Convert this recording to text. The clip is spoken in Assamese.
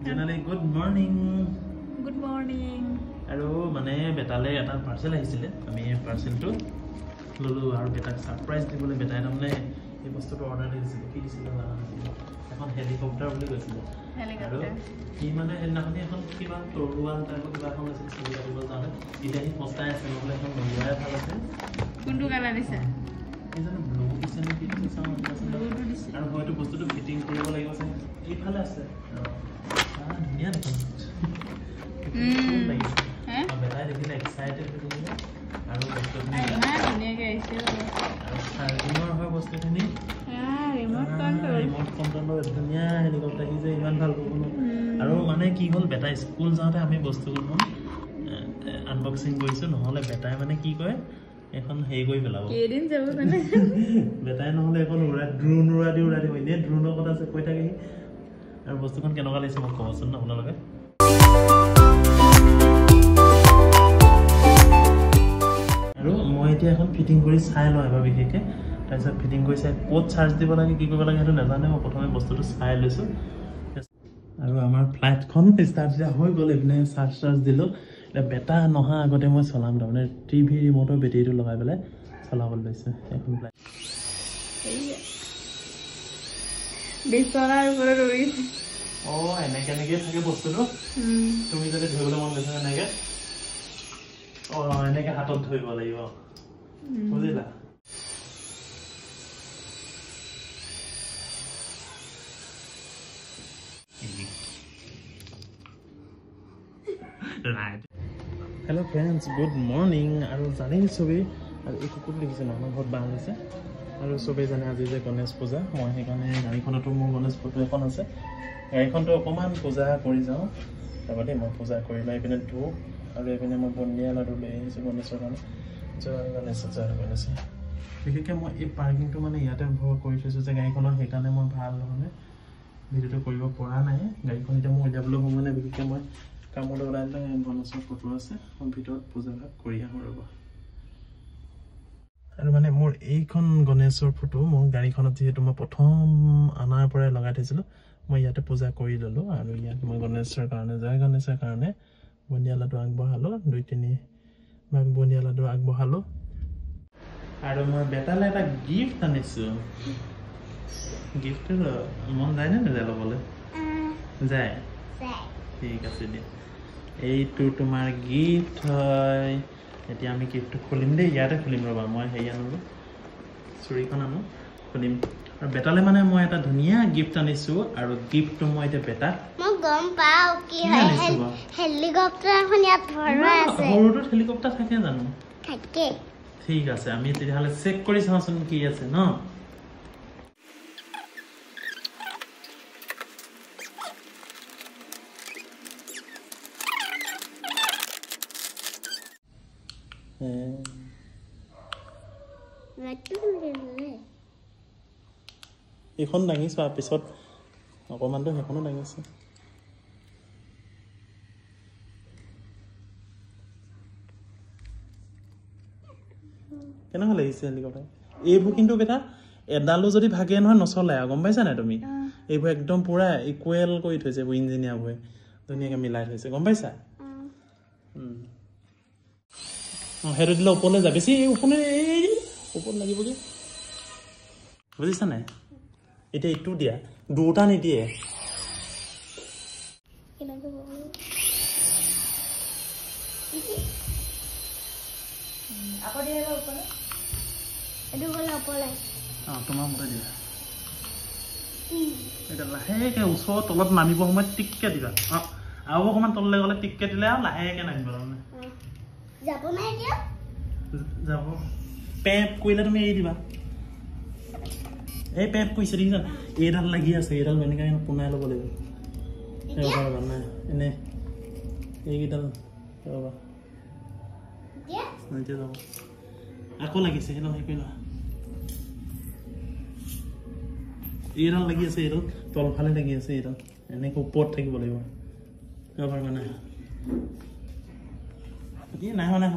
Generally, good morning. Good morning. Aro mane betale eta parcel ahisile. Ami parcel to lulu aru beta surprise dibole beta tamne ei bostu to order disile ki disile na এখন হেলিকপ্টার বলি গৈছিল হেলিকপ্টার কি মানে হেনাখনি এখন কিবা তৰুৱাল টাইপৰ কিবা এখন আছিল চিলা দিব জানে ইটা হি পস্তাই আছে নহলে এখন নলুৱাই ভাল আছে কোনটো কালাৰ দিছে এজন ব্লু দিছে নে কি দিছে চাওঁ ব্লুটো দিছে আৰু হয়তো বস্তুটো ফিটিং কৰিব লাগিব আছে এইফালে আছে ধুনীয়া দেখোন হে বেটাই দেখিলে এক্সাইটেড হৈ গ'ল আৰু বস্তুখিনি ধুনীয়াকৈ আহিছে আৰু চাৰ্জিঙৰ হয় বস্তুখিনি ৰিমোট কন্ট্ৰলৰ ধুনীয়া হেলিকপ্টাৰ কি যে ইমান ভাল পাব ন আৰু মানে কি হ'ল বেটা স্কুল যাওঁতে আমি বস্তুখন আনবক্সিং কৰিছোঁ নহ'লে বেটাই মানে কি কয় এখন হেৰি কৰি পেলাব কেইদিন যাব মানে বেটাই নহ'লে এখন ড্ৰোন উৰা দিব এনেই ড্ৰোনৰ কথা আছে কৈ থাকে আৰু বস্তুখন কেনেকুৱা লাগিছে মোক ক'বচোন ন আপোনালোকে আৰু মই এতিয়া এখন ফিটিং কৰি চাই লওঁ এবাৰ বিশেষকৈ তাৰপিছত ফিটিং কৰি চাই ক'ত চাৰ্জ দিব লাগে কি কৰিব লাগে সেইটো নাজানে মই প্ৰথমে বস্তুটো চাই লৈছোঁ আৰু আমাৰ ফ্লাইটখন ষ্টাৰ্ট দিয়া হৈ গ'ল এইপিনে চাৰ্জ দিলোঁ এতিয়া বেটা নহা আগতে মই চলাম তাৰমানে টিভি ৰিম'টৰ বেটেৰীটো লগাই পেলাই চলাবলৈ লৈছোঁ এখন ফ্লাইট বিচনাৰ ওপৰত ৰৈছে এনেকৈ থাকে বস্তুটো তুমি যদি ধৰিবলৈ মন গৈছে এনেকৈ এনেকৈ হাতত ধৰিব লাগিব বুজিলা Hello friends, good morning. আৰু জানি ছবি আৰু এই কুকুৰ দেখিছে ন আমাৰ ঘৰত বাঁহ আছে আৰু চবেই জানে আজি যে গণেশ পূজা মই সেইকাৰণে গাড়ীখনতো মোৰ গণেশ ফটো এখন আছে গাড়ীখনটো অকণমান পূজা কৰি যাওঁ তাৰপৰা মই পূজা কৰি লৈ এইপিনে ধূপ আৰু এইপিনে মই বন্দিয়া লাডু লৈ আহিছোঁ গণেশৰ কাৰণে জয় গণেশ বিশেষকৈ মই এই পাৰ্কিংটো মানে ইয়াতে ভৰ কৰি থৈছোঁ যে গাড়ীখনৰ সেইকাৰণে মই ভাল ধৰণে ভিডিঅ'টো কৰিব পৰা নাই গাড়ীখন এতিয়া মই উলিয়াবলৈ মোৰ মানে বিশেষকৈ মই কামলৈ ওলাই গণেশৰ ফটো আছে মই ভিতৰত পূজা ভাগ কৰি আহোঁ ৰ'ব আৰু মানে মোৰ এইখন গণেশৰ ফটো মোৰ গাড়ীখনত যিহেতু মই প্ৰথম অনাৰ পৰাই লগাই থৈছিলোঁ মই ইয়াতে পূজা কৰি ল'লোঁ আৰু ইয়াত মই গণেশৰ কাৰণে জয় গণেশৰ কাৰণে বন্দিয়া লাডু আগবঢ়ালোঁ 2-3 ভাগ বন্দিয়া লাডু আগবঢ়ালোঁ আৰু মই বেটালৈ এটা গিফ্ট আনিছোঁ গিফ্টটো মন যায়নে নাযায় ল'বলৈ যায় ঠিক আছে দিয়া এইটো তোমাৰ গিফ্ট হয় এতিয়া আমি গিফ্টটো খুলিম দেই ইয়াতে খুলিম ৰ'বা মই হেৰি আনো চুৰিখন আনো খুলিম আৰু বেটালে মানে মই এটা ধুনীয়া গিফ্ট আনিছোঁ আৰু গিফ্টটো মই এতিয়া বেটা মই গম পাওঁ কি হয় হেলিকপ্টাৰ এখন ইয়াত ভৰোৱা আছে সৰুটোত হেলিকপ্টাৰ থাকে জানো থাকে ঠিক আছে আমি তেতিয়াহ'লে চেক কৰি চাওঁচোন কি আছে ন এইখন দাঙিছোঁ আৰু পিছত অকণমানটো সেইখনো দাঙিছোঁ কেনেকুৱা লাগিছে হেলিকপ্টাৰ এইবোৰ কিন্তু বেটা এডালো যদি ভাগে নহয় নচলে আৰু গম পাইছা নাই তুমি এইবোৰ একদম পুৰা ইকুৱেল কৰি থৈছে এইবোৰ ইঞ্জিনিয়াৰবোৰে ধুনীয়াকৈ মিলাই থৈছে গম পাইছা সেইটো দিলে ওপৰলৈ যায় বেছি ওপৰত লাগিবগৈ বুজিছা নাই এতিয়া ইটো দিয়া দুটা নিদিয়ে তোমাৰ মতে দিয়া এতিয়া লাহেকৈ ওচৰৰ তলত নামিব সময়ত টিককৈ দিবা আৰু অকণমান তললৈ গ'লে টিককৈ দিলে আৰু লাহেকৈ নামিব তাৰমানে যাব পেপ কৰিলে তুমি এৰি দিবা এই পেপ কৰিছে দেখিছা এইডাল লাগি আছে এইডাল এনেকৈ পোনাই ল'ব লাগিব ৰ'বা নাই এনে এইকেইডাল ৰ'বা এতিয়া যাব আকৌ লাগিছে সেইডাল হেৰি কৰি লোৱা এইডাল লাগি আছে এইডাল তলফালে লাগি আছে এইডাল এনেকৈ ওপৰত থাকিব লাগিব ৰ'বা মানে নাই হোৱা